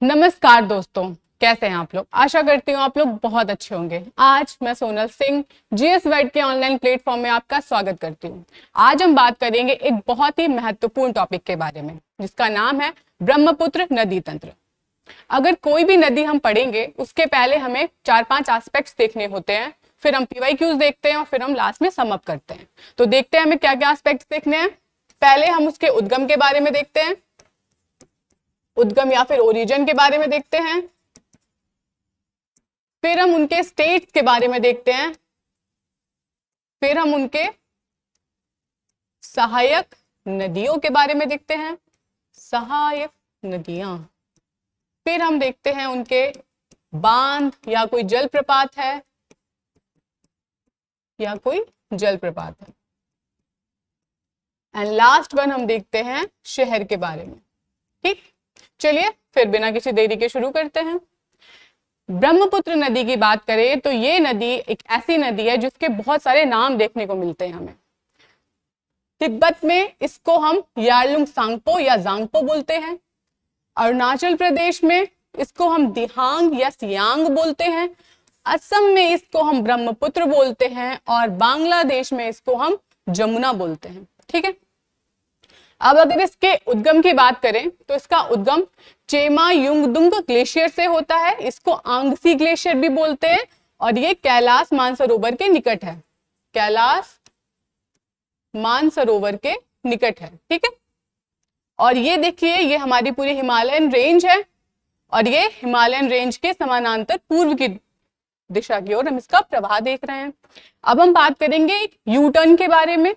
नमस्कार दोस्तों, कैसे हैं आप लोग। आशा करती हूँ आप लोग बहुत अच्छे होंगे। आज मैं सोनल सिंह जीएस वेड के ऑनलाइन प्लेटफॉर्म में आपका स्वागत करती हूँ। आज हम बात करेंगे एक बहुत ही महत्वपूर्ण टॉपिक के बारे में, जिसका नाम है ब्रह्मपुत्र नदी तंत्र। अगर कोई भी नदी हम पढ़ेंगे उसके पहले हमें 4-5 एस्पेक्ट्स देखने होते हैं, फिर हम पीवाईक्यूज देखते हैं और फिर हम लास्ट में सम अप करते हैं। तो देखते हैं हमें क्या क्या एस्पेक्ट्स देखने हैं। पहले हम उसके उद्गम के बारे में देखते हैं, उद्गम या फिर ओरिजिन के बारे में देखते हैं। फिर हम उनके स्टेट्स के बारे में देखते हैं। फिर हम उनके सहायक नदियों के बारे में देखते हैं, सहायक नदियां। फिर हम देखते हैं उनके बांध या कोई जलप्रपात है, या कोई जलप्रपात है। एंड लास्ट वन हम देखते हैं शहर के बारे में। ठीक, चलिए फिर बिना किसी देरी के शुरू करते हैं। ब्रह्मपुत्र नदी की बात करें तो ये नदी एक ऐसी नदी है जिसके बहुत सारे नाम देखने को मिलते हैं हमें। तिब्बत में इसको हम यारलुंग सांगपो या जांगपो बोलते हैं। अरुणाचल प्रदेश में इसको हम दिहांग या सियांग बोलते हैं। असम में इसको हम ब्रह्मपुत्र बोलते हैं और बांग्लादेश में इसको हम जमुना बोलते हैं। ठीक है, अब अगर इसके उद्गम की बात करें तो इसका उद्गम चेमा युंगदुंग ग्लेशियर से होता है। इसको आंगसी ग्लेशियर भी बोलते हैं और ये कैलाश मानसरोवर के निकट है। कैलाश मानसरोवर के निकट है। ठीक है, और ये देखिए ये हमारी पूरी हिमालयन रेंज है और ये हिमालयन रेंज के समानांतर पूर्व की दिशा की ओर हम इसका प्रवाह देख रहे हैं। अब हम बात करेंगे यू टर्न के बारे में।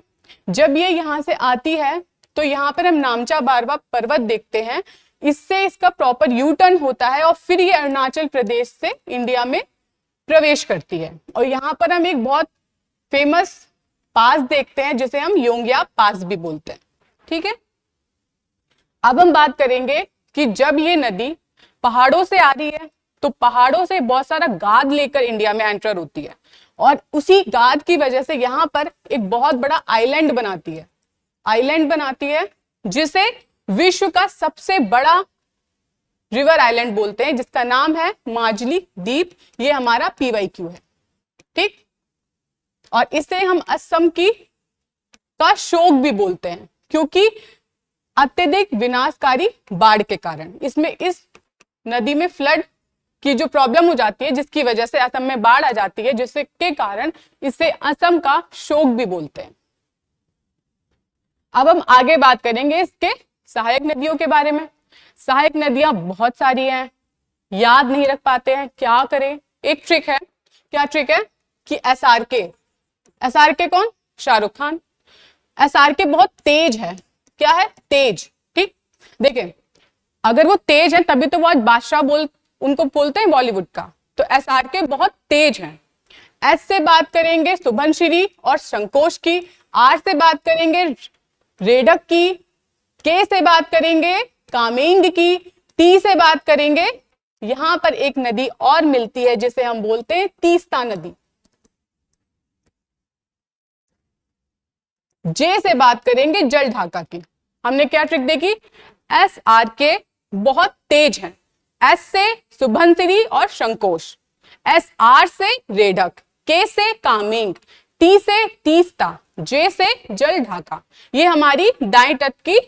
जब ये यहां से आती है तो यहाँ पर हम नामचा बारवा पर्वत देखते हैं, इससे इसका प्रॉपर यू टर्न होता है और फिर ये अरुणाचल प्रदेश से इंडिया में प्रवेश करती है। और यहाँ पर हम एक बहुत फेमस पास देखते हैं जिसे हम योंग्या पास भी बोलते हैं। ठीक है, अब हम बात करेंगे कि जब ये नदी पहाड़ों से आ रही है तो पहाड़ों से बहुत सारा गाद लेकर इंडिया में एंटर होती है और उसी गाद की वजह से यहाँ पर एक बहुत बड़ा आइलैंड बनाती है। आइलैंड बनाती है जिसे विश्व का सबसे बड़ा रिवर आइलैंड बोलते हैं, जिसका नाम है माजली द्वीप। ये हमारा पीवाईक्यू है। ठीक, और इसे हम असम की का शोक भी बोलते हैं क्योंकि अत्यधिक विनाशकारी बाढ़ के कारण इसमें इस नदी में फ्लड की जो प्रॉब्लम हो जाती है, जिसकी वजह से असम में बाढ़ आ जाती है, जिसके के कारण इसे असम का शोक भी बोलते हैं। अब हम आगे बात करेंगे इसके सहायक नदियों के बारे में। सहायक नदियां बहुत सारी हैं, याद नहीं रख पाते हैं, क्या करें। एक ट्रिक है। क्या ट्रिक है कि एसआरके कौन? शाहरुख खान। एसआरके बहुत तेज है। क्या है? तेज। ठीक, देखिए अगर वो तेज है तभी तो वो आज बादशाह उनको बोलते हैं बॉलीवुड का। तो एसआरके बहुत तेज है। एस से बात करेंगे सुभनश्री और संकोश की। आर से बात करेंगे रेडक की। के से बात करेंगे कामेंग की। टी से बात करेंगे, यहां पर एक नदी और मिलती है जिसे हम बोलते हैं तीस्ता नदी। जे से बात करेंगे जल ढाका की। हमने क्या ट्रिक देखी? एस आर के बहुत तेज है। एस से सुभनश्री और संकोश, एस आर से रेडक, के से कामेंग, टी से तीस्ता, जे से जल ढाका। ये हमारी दाएं तट की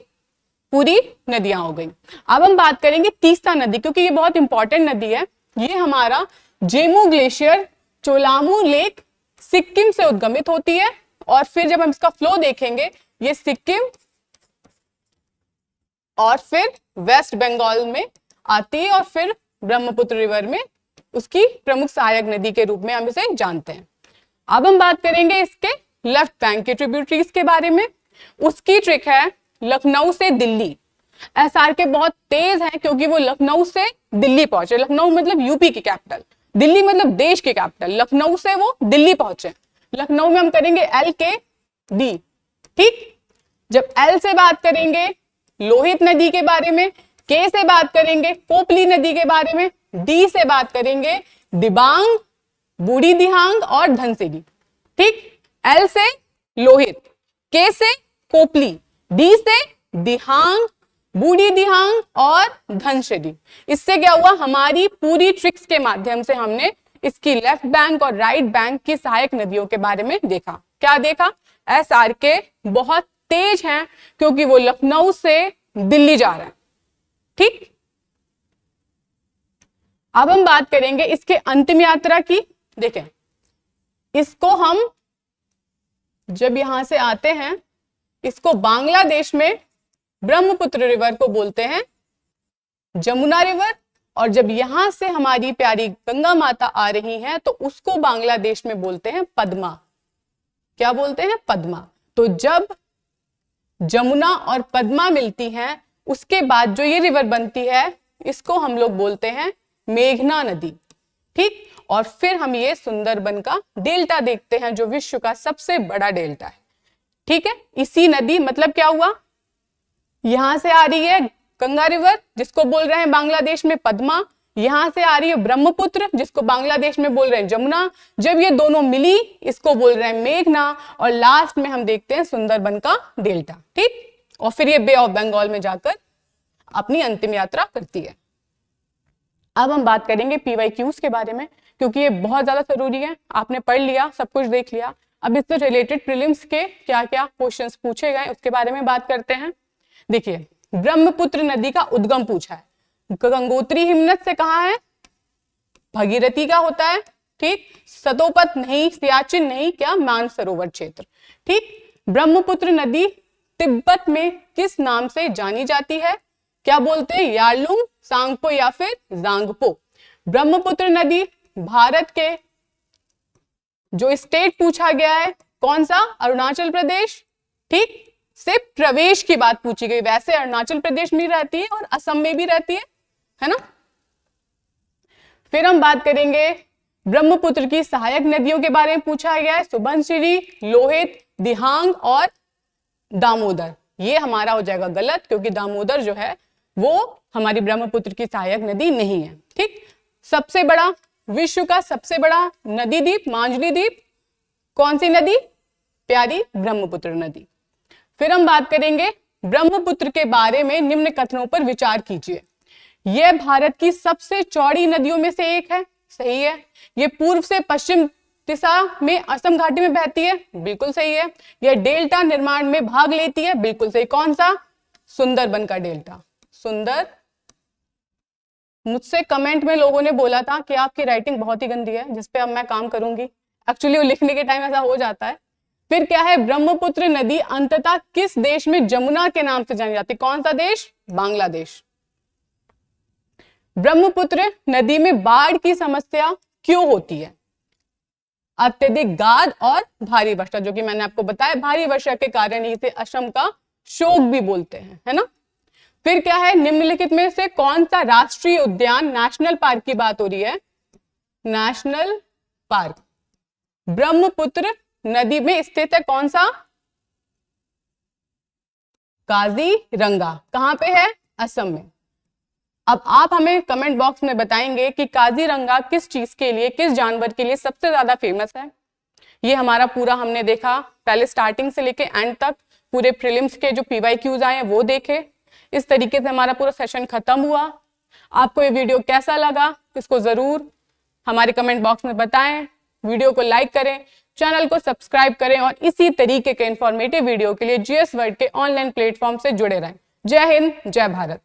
पूरी नदियां हो गई। अब हम बात करेंगे तीस्ता नदी क्योंकि ये बहुत इंपॉर्टेंट नदी है। ये हमारा जेमू ग्लेशियर चोलामू लेक सिक्किम से उद्गमित होती है और फिर जब हम इसका फ्लो देखेंगे ये सिक्किम और फिर वेस्ट बंगाल में आती है और फिर ब्रह्मपुत्र रिवर में उसकी प्रमुख सहायक नदी के रूप में हम इसे जानते हैं। अब हम बात करेंगे इसके लेफ्ट बैंक के ट्रिब्यूटरीज के बारे में। उसकी ट्रिक है लखनऊ से दिल्ली। एसआरके बहुत तेज है क्योंकि वो लखनऊ से दिल्ली पहुंचे। लखनऊ मतलब यूपी की कैपिटल, दिल्ली मतलब देश की कैपिटल। लखनऊ से वो दिल्ली पहुंचे। लखनऊ में हम करेंगे एल के डी। ठीक, जब एल से बात करेंगे लोहित नदी के बारे में, के से बात करेंगे कोपली नदी के बारे में, डी से बात करेंगे दिबांग, बूढ़ी दिहांग और धनसिरी। ठीक, एल से लोहित, के से कोपली, डी से दिहांग, बूढ़ी दिहांग और धनसिरी। इससे क्या हुआ, हमारी पूरी ट्रिक्स के माध्यम से हमने इसकी लेफ्ट बैंक और राइट बैंक की सहायक नदियों के बारे में देखा। क्या देखा, SRK बहुत तेज हैं क्योंकि वो लखनऊ से दिल्ली जा रहे हैं। ठीक, अब हम बात करेंगे इसके अंतिम यात्रा की। देखें, इसको हम जब यहां से आते हैं, इसको बांग्लादेश में ब्रह्मपुत्र रिवर को बोलते हैं जमुना रिवर, और जब यहां से हमारी प्यारी गंगा माता आ रही हैं तो उसको बांग्लादेश में बोलते हैं पद्मा। क्या बोलते हैं, पद्मा। तो जब जमुना और पद्मा मिलती हैं, उसके बाद जो ये रिवर बनती है, इसको हम लोग बोलते हैं मेघना नदी। ठीक, और फिर हम ये सुंदरबन का डेल्टा देखते हैं जो विश्व का सबसे बड़ा डेल्टा है। ठीक है, इसी नदी, मतलब क्या हुआ, यहां से आ रही है गंगा रिवर जिसको बोल रहे हैं बांग्लादेश में पद्मा, यहां से आ रही है ब्रह्मपुत्र जिसको बांग्लादेश में बोल रहे हैं जमुना, जब ये दोनों मिली इसको बोल रहे हैं मेघना, और लास्ट में हम देखते हैं सुंदरबन का डेल्टा। ठीक, और फिर ये बे ऑफ बंगाल में जाकर अपनी अंतिम यात्रा करती है। अब हम बात करेंगे PYQs के बारे में, क्योंकि ये बहुत ज्यादा जरूरी है। आपने पढ़ लिया, सब कुछ देख लिया, अब इससे रिलेटेड प्रीलिम्स के क्या क्या क्वेश्चंस पूछे गए उसके बारे में बात करते हैं। देखिए, ब्रह्मपुत्र नदी का उद्गम पूछा है, गंगोत्री हिमनद से कहाँ है, भगीरथी का होता है। ठीक, सतोपत नहीं, सियाचिन नहीं, क्या मानसरोवर क्षेत्र। ठीक, ब्रह्मपुत्र नदी तिब्बत में किस नाम से जानी जाती है, क्या बोलते हैं, यार्लुंग, सांगपो या फिर जांगपो। ब्रह्मपुत्र नदी भारत के जो स्टेट पूछा गया है कौन सा, अरुणाचल प्रदेश, ठीक, से प्रवेश की बात पूछी गई। वैसे अरुणाचल प्रदेश में रहती है और असम में भी रहती है ना। फिर हम बात करेंगे ब्रह्मपुत्र की सहायक नदियों के बारे में पूछा गया है, सुबनसिरी, लोहित, दिहांग और दामोदर। ये हमारा हो जाएगा गलत, क्योंकि दामोदर जो है वो हमारी ब्रह्मपुत्र की सहायक नदी नहीं है। ठीक, सबसे बड़ा, विश्व का सबसे बड़ा नदी द्वीप मांझली द्वीप, कौन सी नदी, प्यारी ब्रह्मपुत्र नदी। फिर हम बात करेंगे ब्रह्मपुत्र के बारे में निम्न कथनों पर विचार कीजिए। यह भारत की सबसे चौड़ी नदियों में से एक है, सही है। यह पूर्व से पश्चिम दिशा में असम घाटी में बहती है, बिल्कुल सही है। यह डेल्टा निर्माण में भाग लेती है, बिल्कुल सही। कौन सा, सुंदरबन का डेल्टा, सुंदर। मुझसे कमेंट में लोगों ने बोला था कि आपकी राइटिंग बहुत ही गंदी है, जिसपे अब मैं काम करूंगी। एक्चुअली वो लिखने के टाइम ऐसा हो जाता है। फिर क्या है, ब्रह्मपुत्र नदी अंततः किस देश में जमुना के नाम से जानी जाती है, कौन सा देश, बांग्लादेश। ब्रह्मपुत्र नदी में बाढ़ की समस्या क्यों होती है, अत्यधिक गाद और भारी वर्षा, जो कि मैंने आपको बताया, भारी वर्षा के कारण इसे असम का शोक भी बोलते हैं, है ना। फिर क्या है, निम्नलिखित में से कौन सा राष्ट्रीय उद्यान, नेशनल पार्क की बात हो रही है, नेशनल पार्क ब्रह्मपुत्र नदी में स्थित है, कौन सा, काजीरंगा। कहां पे है, असम में। अब आप हमें कमेंट बॉक्स में बताएंगे कि काजीरंगा किस चीज के लिए, किस जानवर के लिए सबसे ज्यादा फेमस है। ये हमारा पूरा हमने देखा, पहले स्टार्टिंग से लेके एंड तक पूरे प्रीलिम्स के जो PYQs आए हैं वो देखे। इस तरीके से हमारा पूरा सेशन खत्म हुआ। आपको ये वीडियो कैसा लगा, इसको जरूर हमारे कमेंट बॉक्स में बताएं। वीडियो को लाइक करें, चैनल को सब्सक्राइब करें और इसी तरीके के इंफॉर्मेटिव वीडियो के लिए GS वर्ल्ड के ऑनलाइन प्लेटफॉर्म से जुड़े रहें। जय हिंद, जय भारत।